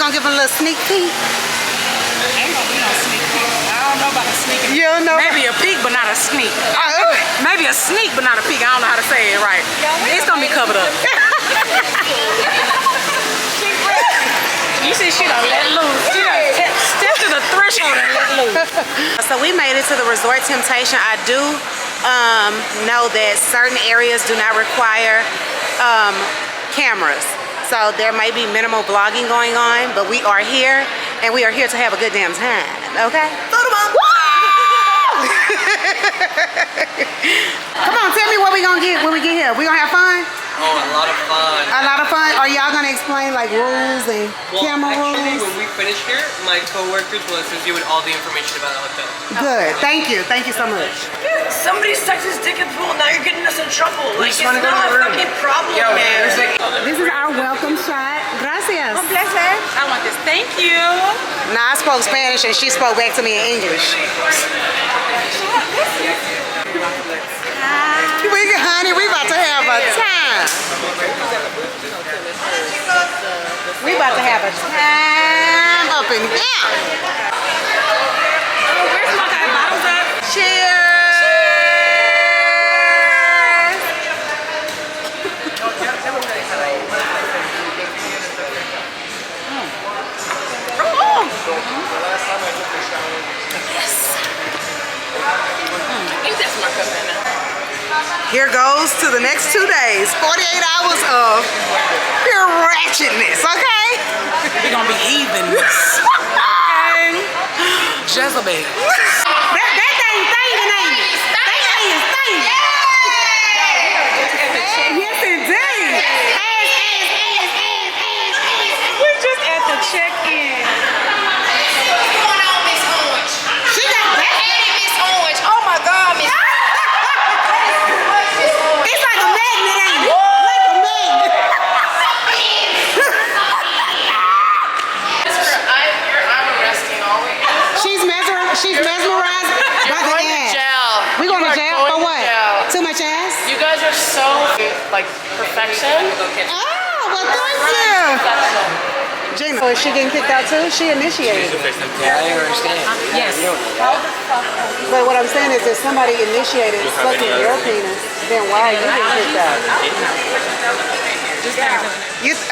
gonna give them a little sneak peek? Ain't gonna be no sneak peek. I don't know about a sneak peek. You don't know? Maybe a peek, but not a sneak. Maybe a sneak, but not a peek. I don't know how to say it right. It's gonna be covered up. You see, she done let loose. She done stepped to the threshold and let loose. So we made it to the Resort Temptation. I do know that certain areas do not require cameras. So there may be minimal vlogging going on, but we are here, and we are here to have a good damn time, okay? Come on, tell me what we gonna get when we get here. We gonna have fun? Oh, a lot of fun. A lot of fun? Are y'all gonna explain like rules and camera actually, rules? when we finish here, my co-workers will assist you with all the information about the hotel. Good, thank you so much. Somebody stuck his dick in the pool, now you're getting us in trouble. Like, it's wanna not go to the a room. fucking problem, Yo, man. This is our welcome shot. Gracias. I want this. Thank you. Now I spoke Spanish and she spoke back to me in English. Honey, we about to have a time. We about to have a time up in here. Where's my guy? Bottoms up. Cheers. Here goes to the next 2 days. 48 hours of pure ratchetness, okay? We're gonna be heathens. Okay? Jezebel. That thing thingin', ain't it? That thing is thingin'. Yes, indeed. We're just at the check-in. What's going on, Miss Orange? She got that. Hey, Miss Orange. Oh my God, Miss It's like a magnet, ain't it? Like a magnet. I'm arresting all of you. She's mesmerized by the ass. We going to jail for what? Too much ass? You guys are so like perfection. Oh, well, thank you. Gina, so is she getting kicked out too? She initiated it. Yeah, I understand. Yes. But what I'm saying is if somebody initiated sucking your penis, then why are you getting kicked out?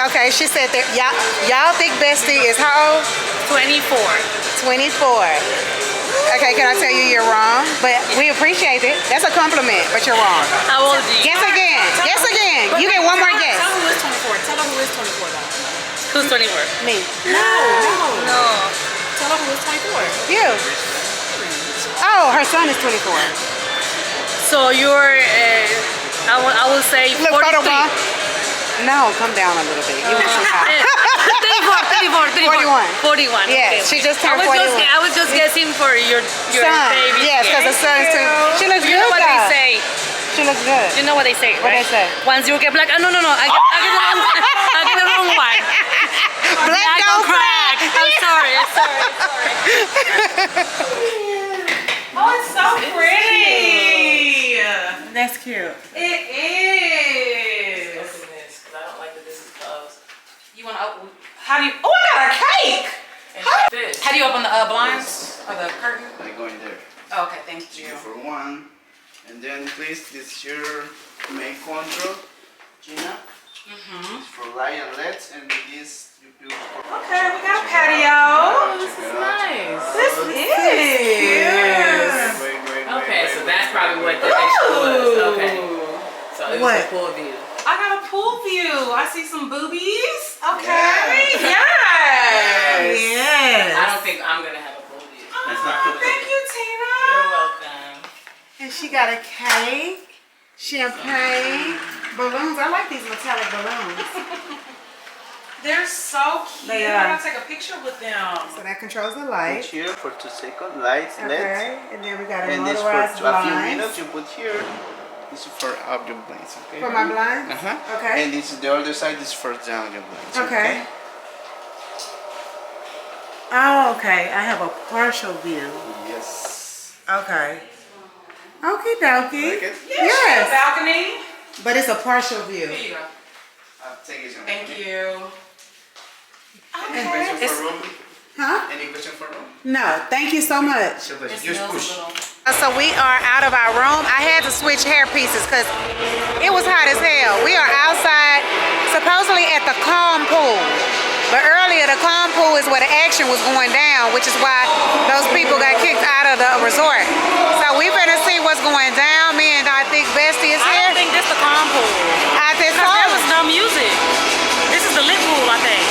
Okay, she said that y'all think Bestie is how old? 24. 24. Okay, can I tell you you're wrong? But we appreciate it. That's a compliment, but you're wrong. How old are you? Guess again. Guess again. You get one more guess. Tell who is 24. Tell her who is 24 though. Who's 24? Me. No. No. Tell her who is 24. You. Oh, her son is 24. So you're, I will say Look, 43. photo mom. No, come down a little bit. You were too high. 41. Yes, she just turned 41. I was just guessing for your Son. baby. Yes, because the son is too. She looks You good know what they though. say? She looks good. You know what they say, What right? they say? Once you get black, no. I get the wrong one. Black don't crack. I'm sorry. Oh, it's so pretty. That's cute. It is. I don't like that this is closed. You want to open? How do you? Oh, I got a cake. How do you open the blinds or the curtain? I go in there. Oh, okay, thank you. 2 for 1. And then please, this is your main control, Gina. It's for light and LEDs, and this you do for. Okay, we got a patio. This is Nice. This is. Okay, so that's probably what the extra was. Okay. So it was What? a pool view. I got a pool view. I see some boobies. Okay. Yes. Yes. I don't think I'm gonna have a pool view. Oh, thank you, Tina. You're welcome. And she got a cake, champagne, balloons. I like these metallic balloons. They're so cute. They I are. gotta take a picture with them. So that controls the light. Here for 2 seconds, lights, LEDs. Okay, and then we got a And this motorized for a few blinds. minutes you put here. This is for up your blinds, okay? For my blinds? Okay. And this is the other side, this is for down your blinds. Okay. Oh, okay. I have a partial view. Yes. Okay. Okie dokie. Like it? Yes. Balcony. But it's a partial view. Here you go. I'll take it. Thank you. Any question for room? Huh? Any question for room? No, thank you so much. Just push. So we are out of our room. I had to switch hair pieces because it was hot as hell. We are outside, supposedly at the calm pool. But earlier, the calm pool is where the action was going down, which is why those people got kicked out of the resort. So we better see what's going down. Me and I think Bestie is I here. don't think this the calm pool. I think so. There was no music. This is the lit pool, I think.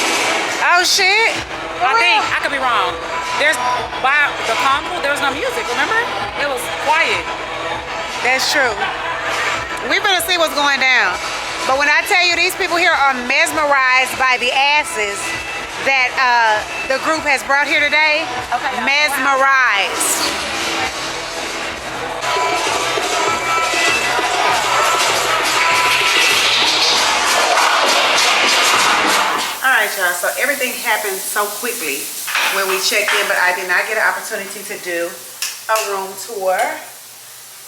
Oh shit. I think. I could be wrong. There's by the calm pool, there was no music, remember? It was quiet. That's true. We better see what's going down. But when I tell you these people here are mesmerized by the asses that the group has brought here today, mesmerized. All right, y'all, so everything happened so quickly when we checked in, but I did not get an opportunity to do a room tour.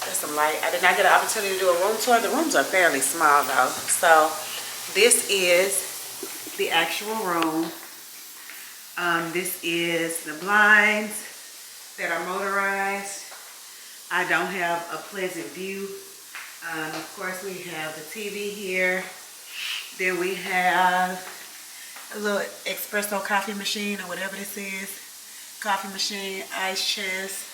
There's some light. I did not get an opportunity to do a room tour. The rooms are fairly small though. So this is the actual room. This is the blinds that are motorized. I don't have a pleasant view. Of course we have the TV here. Then we have a little espresso coffee machine or whatever this is. Coffee machine, ice chest.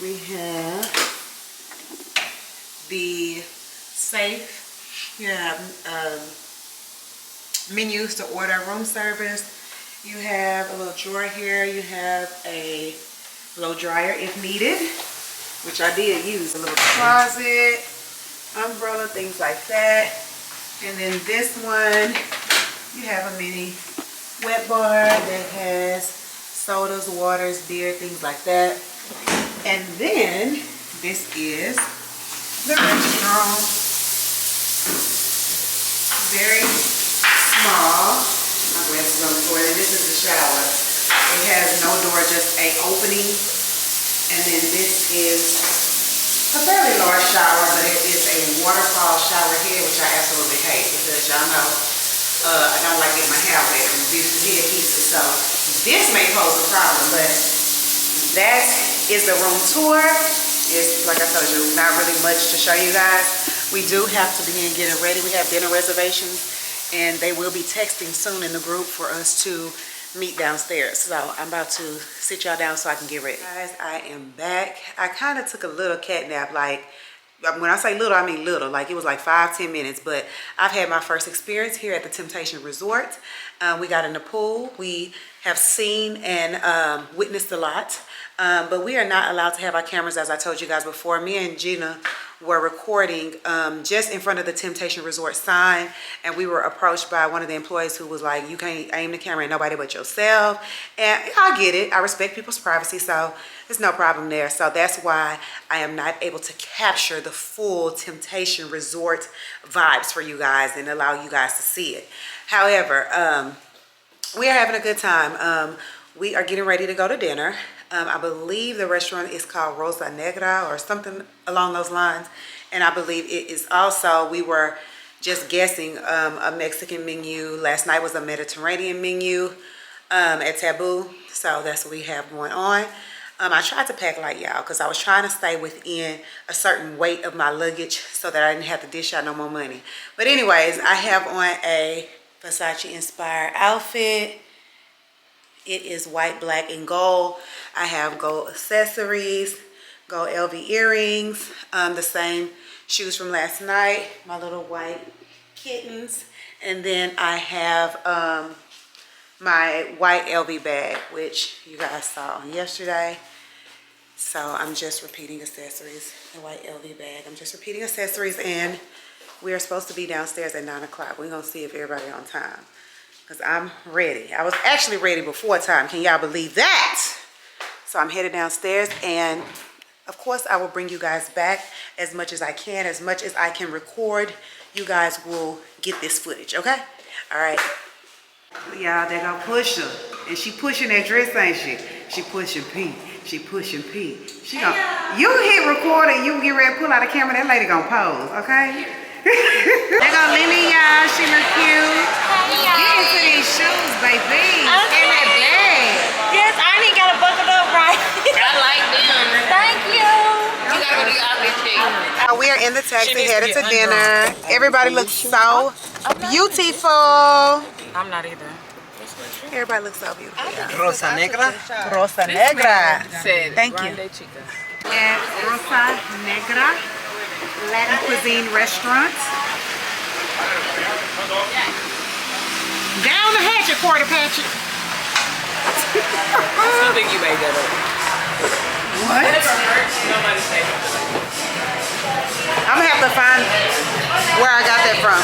We have the safe. You have menus to order room service. You have a little drawer here. You have a blow dryer if needed, which I did use. A little closet, umbrella, things like that. And then this one, you have a mini wet bar that has sodas, waters, beer, things like that. And then this is the restroom. Very small. My glasses on the floor. And this is the shower. It has no door, just an opening. And then this is a fairly large shower, but it is a waterfall shower head, which I absolutely hate because y'all know I don't like getting my hair wet from these head pieces. So this may pose a problem, but that is the room tour. It's, like I told you, not really much to show you guys. We do have to begin getting ready. We have dinner reservations, and they will be texting soon in the group for us to meet downstairs. So I'm about to sit y'all down so I can get ready. Guys, I am back. I kind of took a little cat nap. Like, when I say little, I mean little. Like, it was like 5-10 minutes. But I've had my first experience here at the Temptation Resort. We got in the pool. We have seen and witnessed a lot. But we are not allowed to have our cameras, as I told you guys before. Me and Gina were recording just in front of the Temptation Resort sign, and we were approached by one of the employees who was like, you can't aim the camera at nobody but yourself. And I get it. I respect people's privacy, so there's no problem there. So that's why I am not able to capture the full Temptation Resort vibes for you guys and allow you guys to see it. However, we are having a good time. We are getting ready to go to dinner. I believe the restaurant is called Rosa Negra or something along those lines. And I believe it is also, we were just guessing, a Mexican menu. Last night was a Mediterranean menu at Taboo. So that's what we have going on. I tried to pack light, y'all, because I was trying to stay within a certain weight of my luggage so that I didn't have to dish out no more money. But anyways, I have on a Versace-inspired outfit. It is white, black, and gold. I have gold accessories, gold LV earrings, the same shoes from last night, my little white kittens. And then I have my white LV bag, which you guys saw on yesterday. So I'm just repeating accessories, the white LV bag. I'm just repeating accessories, and we are supposed to be downstairs at 9 o'clock. We're gonna see if everybody on time. Because I'm ready. I was actually ready before time. Can y'all believe that? So I'm headed downstairs, and of course I will bring you guys back as much as I can. As much as I can record, you guys will get this footage, okay? All right. Y'all, they gonna push her. And she pushing that dress, ain't she? She pushing Pete. She pushing Pete. She gonna, you hit record and you get ready to pull out the camera, that lady gonna pose, okay? They gonna Leeleeurstruly, y'all. She look cute. Y'all, we are in the taxi headed to dinner. Everybody looks so beautiful. I'm not either. Everybody looks so beautiful. Rosa Negra. Rosa Negra. Said Thank you. Grande Chica. At Rosa Negra Latin Cuisine Restaurant. Down the hatchet, Quarter Patchet. I think you made that up. What? Nobody say that. I'm gonna have to find where I got that from.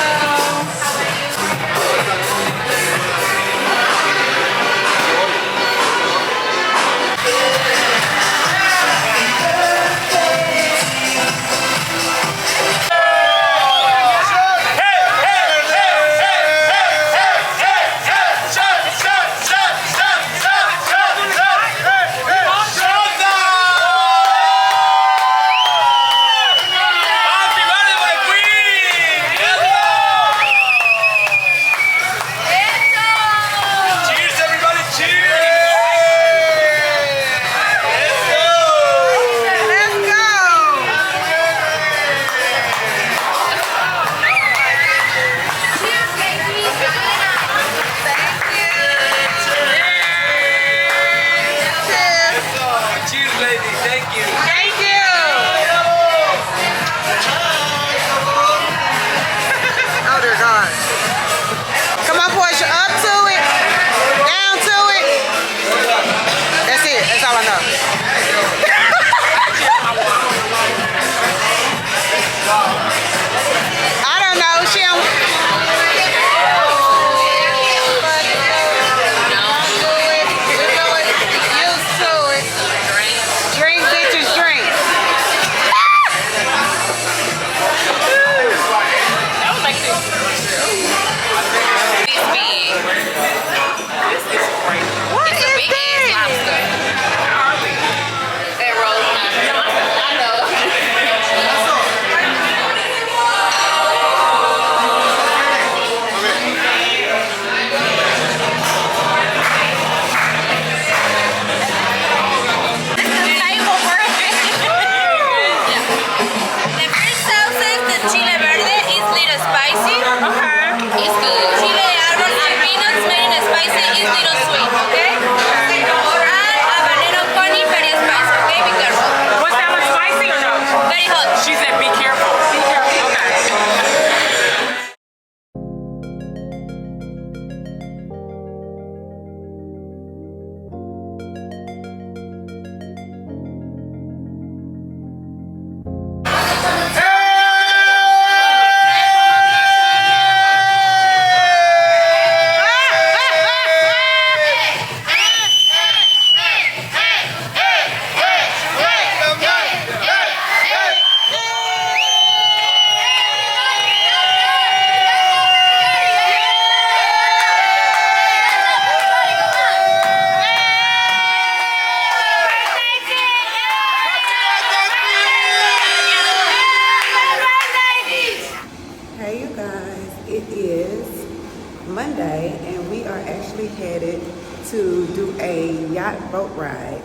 Monday, and we are actually headed to do a yacht boat ride.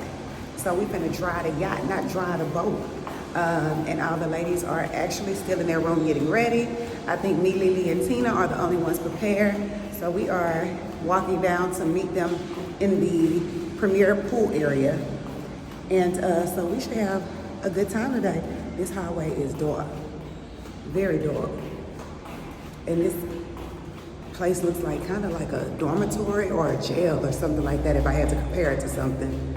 So we're gonna drive the yacht, not drive the boat. And all the ladies are actually still in their room getting ready. I think me, Lily, and Tina are the only ones prepared. So we are walking down to meet them in the premier pool area. And so we should have a good time today. This highway is dark, very dark. And this place looks like kind of like a dormitory or a jail or something like that if I had to compare it to something.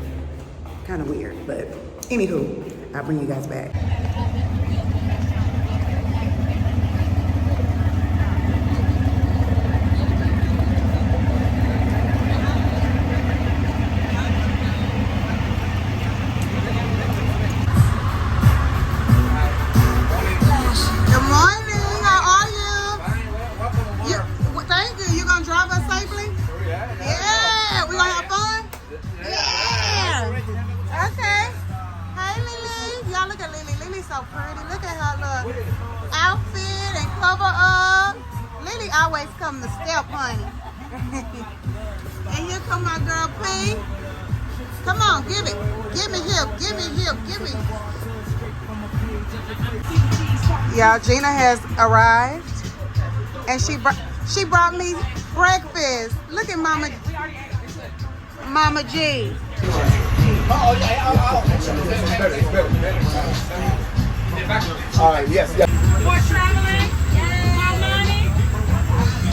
Kind of weird, but anywho, I'll bring you guys back. So pretty. Look at her little outfit and cover up. Lily always come to step, honey. And here come my girl P. Come on, give it. Give me hip. Give me hip. Give me. Y'all, Gina has arrived, and she brought me breakfast. Look at Mama G. All right, yes. More traveling? More money?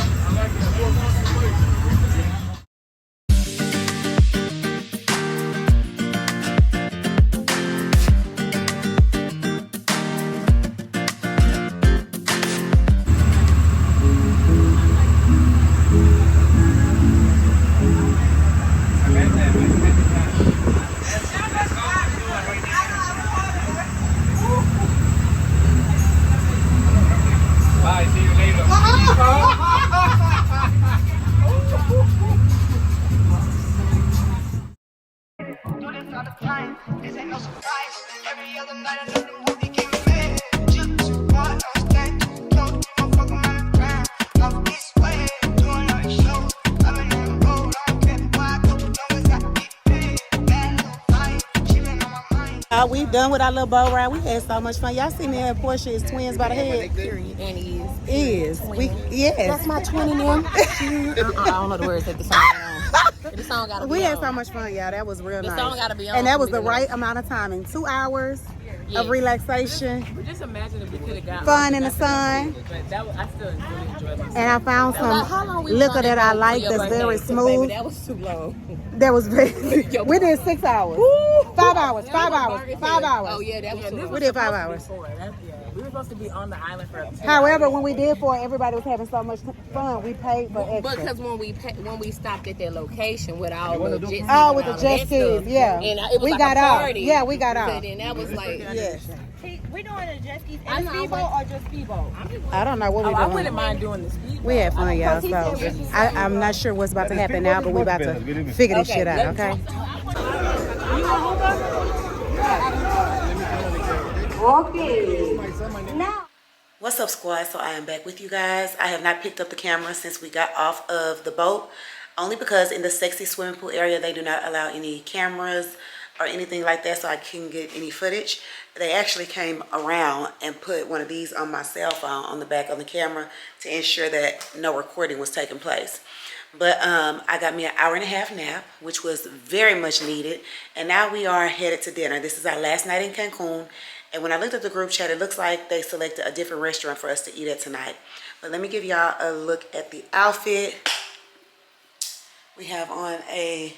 Bye, see you later. This ain't no surprise. Every other night another movie get made. Just one stand, don't fuck around the ground. Off this way, doing our show. I'm in that road, I don't care where I go. Always got to get paid. Bad little vibe, chilling on my mind. We done with our little boat ride. We had so much fun. Y'all see me and Portia is twins by the head. And Is we yes. that's my twin in them. I don't know the words that the song on. The song gotta be We had on. so much fun, y'all. That was real The nice. song gotta be on and that for was me the to right know. amount of timing. 2 hours Yeah. of relaxation, But just imagine if we could have got fun in the sun. But that was, I still really enjoyed myself. And I found How some long we liquor was that on I that like boat for that's your very birthday? smooth. Baby, that was too long. That was very. We did 6 hours. 5 hours. 5 hours. 5 hours. Oh yeah, that was too long. We did 5 hours. We were supposed to be on the island for 2 However, when we did for it, everybody was having so much fun. We paid for extra. Because when we stopped at that location with all the jet skis, Oh, with the and all jet that skis, stuff, yeah. and it was We like got a out. party. Yeah, we got out. So then that was like, Yes. We're doing the jet skis I and know, speedboat or just speedboat? I don't know what Oh, we're I doing. wouldn't mind doing the speed. We had fun, y'all. So I'm not sure what's about to happen now, but we about to figure this shit out, okay? What's up, squad? So I am back with you guys. I have not picked up the camera since we got off of the boat, only because in the sexy swimming pool area they do not allow any cameras or anything like that, so I couldn't get any footage. They actually came around and put one of these on my cell phone on the back of the camera to ensure that no recording was taking place. But I got me an hour-and-a-half nap, which was very much needed, and now we are headed to dinner. This is our last night in Cancun. And when I looked at the group chat, it looks like they selected a different restaurant for us to eat at tonight. But let me give y'all a look at the outfit. We have on a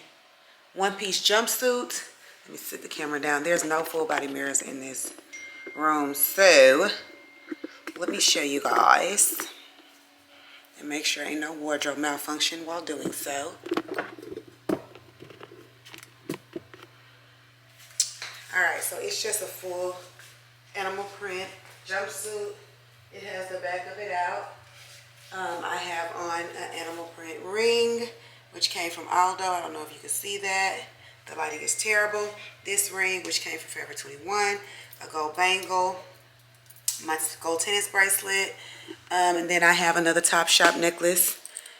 one-piece jumpsuit. Let me sit the camera down. There's no full-body mirrors in this room. So let me show you guys. And make sure ain't no wardrobe malfunction while doing so. Alright, so it's just a full animal print jumpsuit. It has the back of it out. I have on an animal print ring, which came from Aldo. I don't know if you can see that. The lighting is terrible. This ring, which came from Forever 21. A gold bangle. My gold tennis bracelet. And then I have another Topshop necklace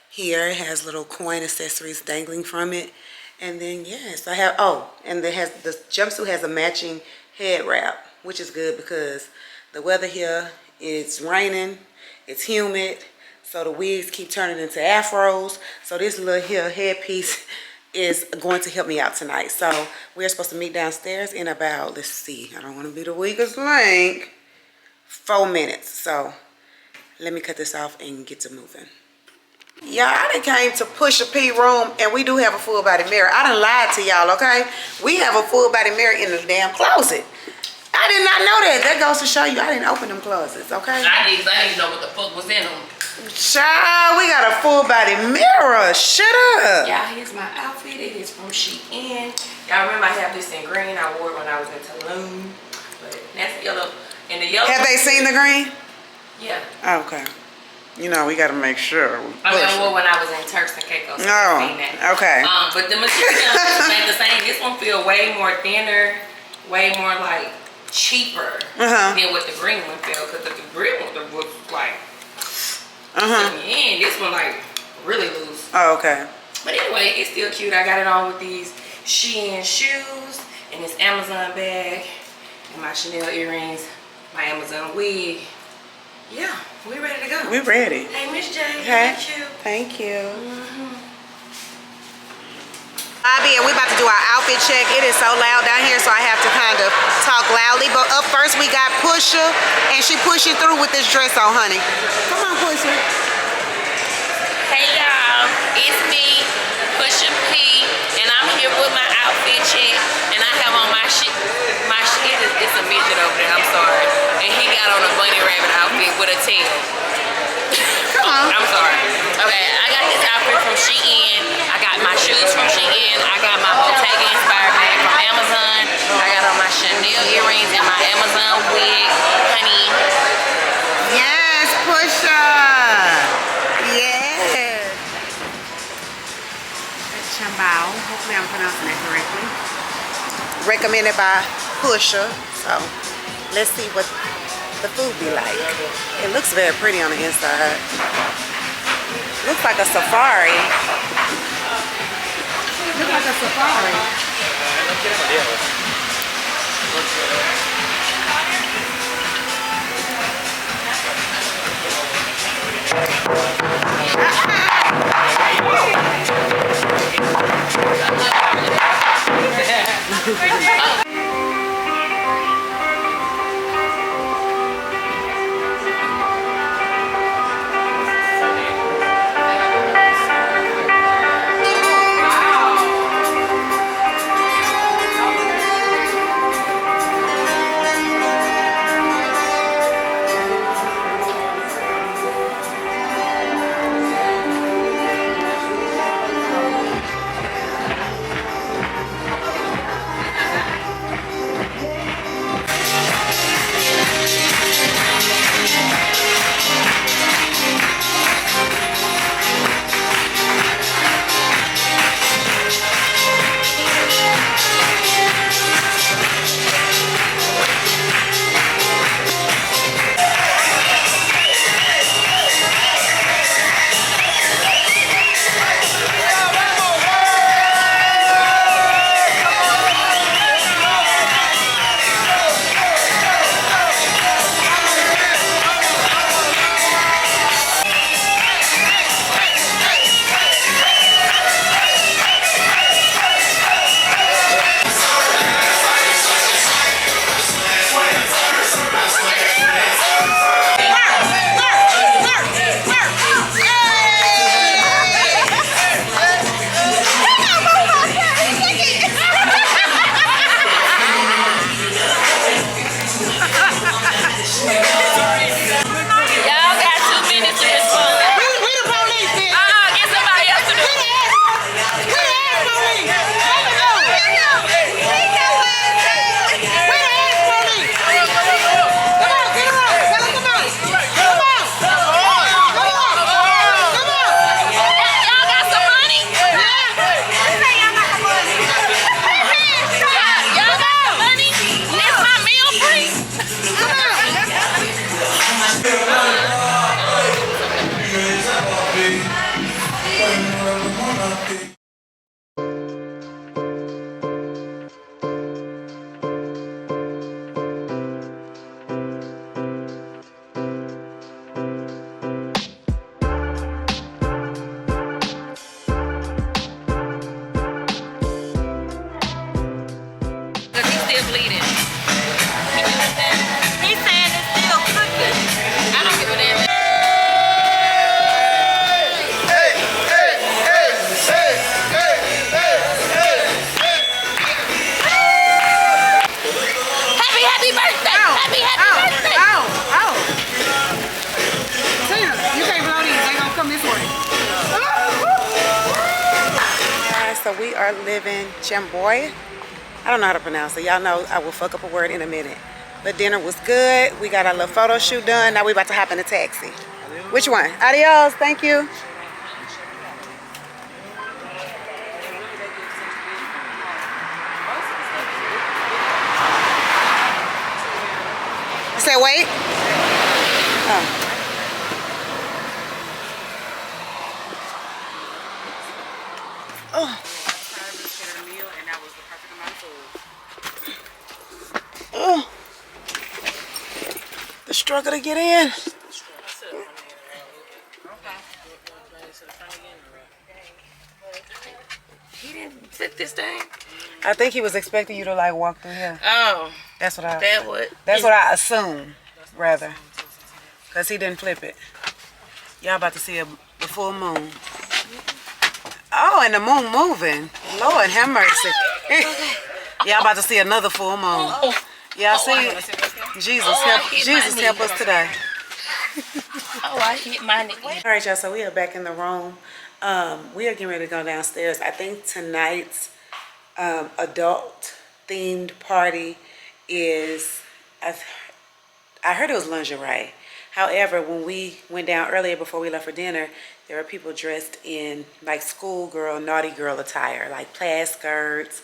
here. It has little coin accessories dangling from it. And then, yes, I have, oh, and the jumpsuit has a matching head wrap, which is good because the weather here is raining, it's humid, so the wigs keep turning into afros. So this little here headpiece is going to help me out tonight. So we're supposed to meet downstairs in about, let's see, I don't want to be the weakest link, 4 minutes. So let me cut this off and get to moving. Y'all, I done came to Pusha P room and we do have a full body mirror. I done lied to y'all, okay? We have a full body mirror in the damn closet. I did not know that. That goes to show you I didn't open them closets, okay? I didn't know what the fuck was in them. Child, we got a full body mirror. Shut up. y'all, here's my outfit. It is from Shein. Y'all remember I have this in green. I wore it when I was in Tulum, but that's yellow. And the yellow. Have they seen the green? Yeah. Oh, okay. You know, we got to make sure. I wore when I was in Turks and Caicos. So Oh, I've seen that. okay. But the material ain't the same. This one feel way more thinner, way more like cheaper than what the green one feel. Because the green one was like, this one like really loose. Oh, okay. But anyway, it's still cute. I got it on with these Shein shoes and this Amazon bag and my Chanel earrings, my Amazon wig. Yeah, we ready to go. We ready. Hey, Miss J, Okay. got you. Thank you. Bobby, and we about to do our outfit check. It is so loud down here, so I have to kind of talk loudly. But up first, we got Pusha, and she pushing through with this dress on, honey. Come on, Pusha. Hey y'all, it's me, Pusha P, and I'm here with my outfit check, and I have on my shit. It's a midget over there. I'm sorry, and he got on a bunny rabbit outfit with a tail. Come on. I'm sorry. Okay, I got this outfit from Shein. I got my shoes from Shein. I got my Bottega inspired bag from Amazon. I got on my Chanel earrings and my Amazon wig, honey. Yes, Pusha. Yes. Chambao. Hopefully I'm pronouncing that correctly. Recommended by Pusha. So let's see what the food be like. It looks very pretty on the inside. Looks like a safari. Looks like a safari. So we are living Chamboy. I don't know how to pronounce it. Y'all know I will fuck up a word in a minute. But dinner was good. We got our little photo shoot done. Now we about to hop in a taxi. Which one? Adios. Thank you. You said wait? Oh. Oh. Oh. struggle to get in. He didn't flip this thing. I think he was expecting you to like walk through here. Oh, That's what I assume, rather. Because he didn't flip it. Y'all about to see the full moon. Oh, and the moon moving. Lord have mercy. Y'all about to see another full moon. Y'all see it? Jesus help us today. Oh, I hit my knee. All right, y'all, so we are back in the room. We are getting ready to go downstairs. I think tonight's adult themed party is, I heard it was lingerie. However, when we went down earlier before we left for dinner, there were people dressed in like schoolgirl, naughty girl attire, like plaid skirts.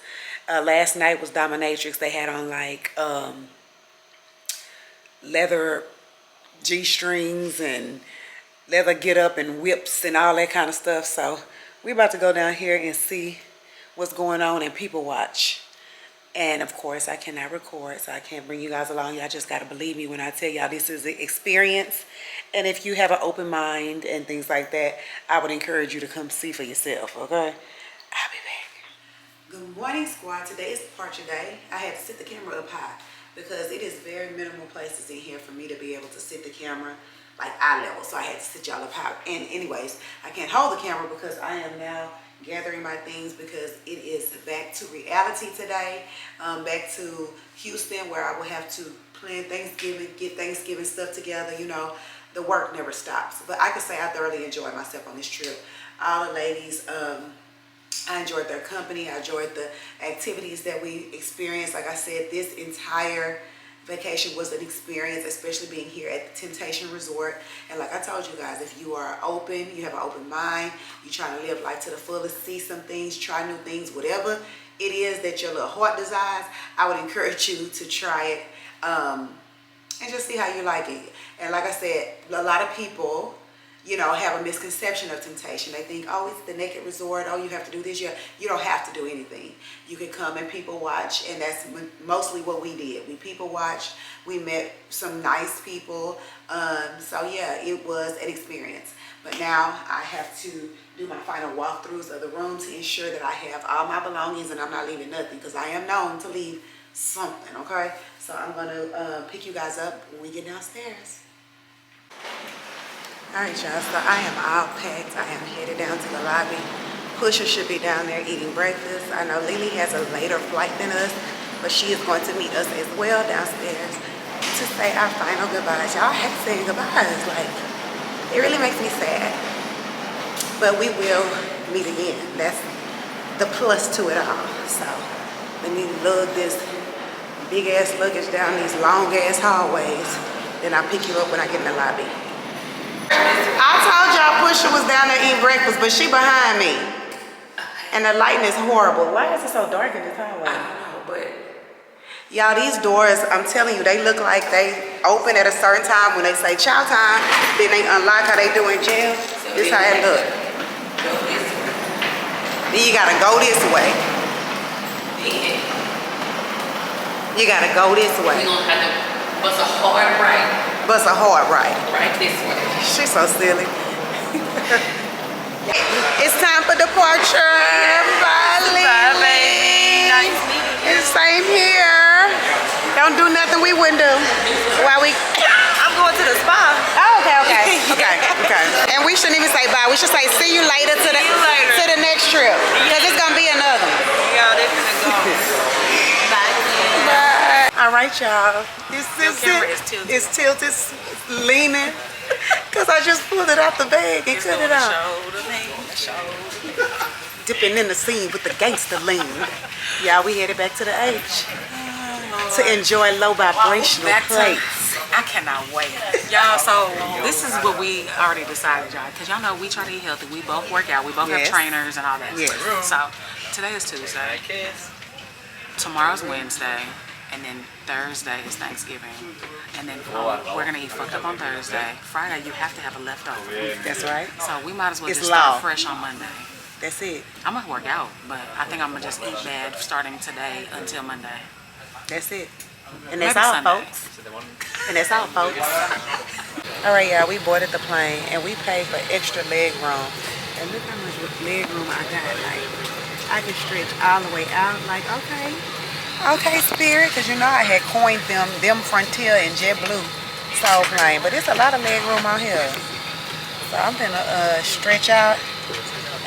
Last night was dominatrix. They had on like leather G-strings and leather get up and whips and all that kind of stuff. So we're about to go down here and see what's going on and people watch. And of course I cannot record, so I can't bring you guys along. Y'all just gotta believe me when I tell y'all this is an experience. And if you have an open mind and things like that, I would encourage you to come see for yourself, okay? I'll be back. Good morning, squad. Today is departure day. I had to sit the camera up high because it is very minimal places in here for me to be able to sit the camera like eye level. So I had to sit y'all up high. And anyways, I can't hold the camera because I am now gathering my things because it is back to reality today. Back to Houston, where I will have to plan Thanksgiving, get Thanksgiving stuff together. You know, the work never stops. But I can say I thoroughly enjoyed myself on this trip. All the ladies, I enjoyed their company. I enjoyed the activities that we experienced. Like I said, this entire vacation was an experience, especially being here at the Temptation Resort. And like I told you guys, if you are open, you have an open mind, you're trying to live life to the fullest, see some things, try new things, whatever it is that your little heart desires, I would encourage you to try it and just see how you like it. And like I said, a lot of people, you know, have a misconception of Temptation. They think, oh, it's the naked resort. Oh, you have to do this. You don't have to do anything. You can come and people watch, and that's mostly what we did. We people watched. We met some nice people. So yeah, it was an experience. But now I have to do my final walkthroughs of the room to ensure that I have all my belongings and I'm not leaving nothing, because I am known to leave something, okay? So I'm gonna pick you guys up when we get downstairs. All right, y'all, so I am all packed. I am headed down to the lobby. Pusha should be down there eating breakfast. I know Leeleeurstruly has a later flight than us, but she is going to meet us as well downstairs to say our final goodbyes. Y'all have to say goodbyes. Like, it really makes me sad. But we will meet again. That's the plus to it all. So let me lug this big ass luggage down these long ass hallways. Then I'll pick you up when I get in the lobby. I told y'all Pusha was down there eating breakfast, but she behind me. And the lighting is horrible. Why is it so dark in this hallway? I don't know, but y'all, these doors, I'm telling you, they look like they open at a certain time when they say chow time. Then they unlock how they do in jail. So this how it look. go this way. Then you gotta go this way. Then You gotta go this we way. gonna have to bust a hard right. Bust a hard right. Right this way. She's so silly. It's time for departure. Bye, Leeleeurstruly. Nice meeting you. It's same here. Don't do nothing we wouldn't do. While we. I'm going to the spa. Oh, okay. And we shouldn't even say bye. We should say see you later to the next trip, because it's gonna be another one. Yeah, they're gonna go. Bye. All right, y'all. camera is tilted. It's tilted, it's leaning, because I just pulled it out the bag and cut it out. Dipping in the scene with the gangster lean. Y'all, we headed back to the H to enjoy low vibrational Back to- plates. I cannot wait. Y'all, so this is what we already decided, y'all. Because y'all know we try to eat healthy. We both work out. We both Yes. have trainers and all that. Yes. So today is Tuesday. Tomorrow's Wednesday. And then Thursday is Thanksgiving. And then we're going to eat fucked up on Thursday. Friday, you have to have a leftover. That's right. So we might as well It's just law. start fresh on Monday. That's it. I'm going to work out, but I think I'm going to just eat bad starting today until Monday. That's it. And that's Maybe all, Sunday. folks. And that's all, folks. All right, y'all, we boarded the plane and we paid for extra leg room. And look how much leg room I got. Like, I can stretch all the way out. Like, okay. Okay, Spirit, because you know I had coined them Frontier and JetBlue Soul Plane. But it's a lot of leg room out here. So I'm gonna stretch out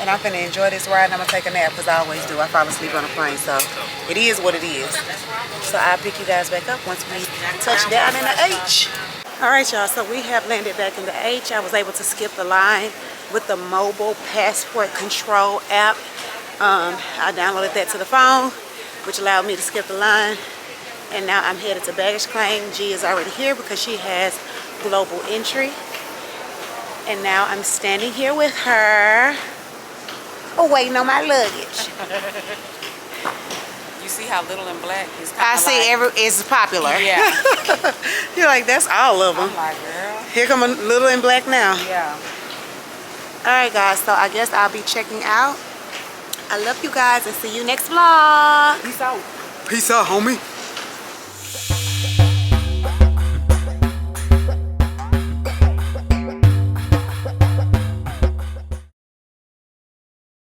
and I'm gonna enjoy this ride and I'm gonna take a nap because I always do. I fall asleep on a plane, so it is what it is. So I'll pick you guys back up once we touch down in the H. All right, y'all, so we have landed back in the H. I was able to skip the line with the mobile passport control app. I downloaded that to the phone, which allowed me to skip the line. And now I'm headed to baggage claim. G is already here because she has global entry. And now I'm standing here with her, waiting on my luggage. You see how Little in Black is kind I of see it's popular. Yeah. You're like, that's all of them. I'm like, girl. Here come a Little in Black now. Yeah. All right, guys, so I guess I'll be checking out. I love you guys and see you next vlog. Peace out. Peace out, homie.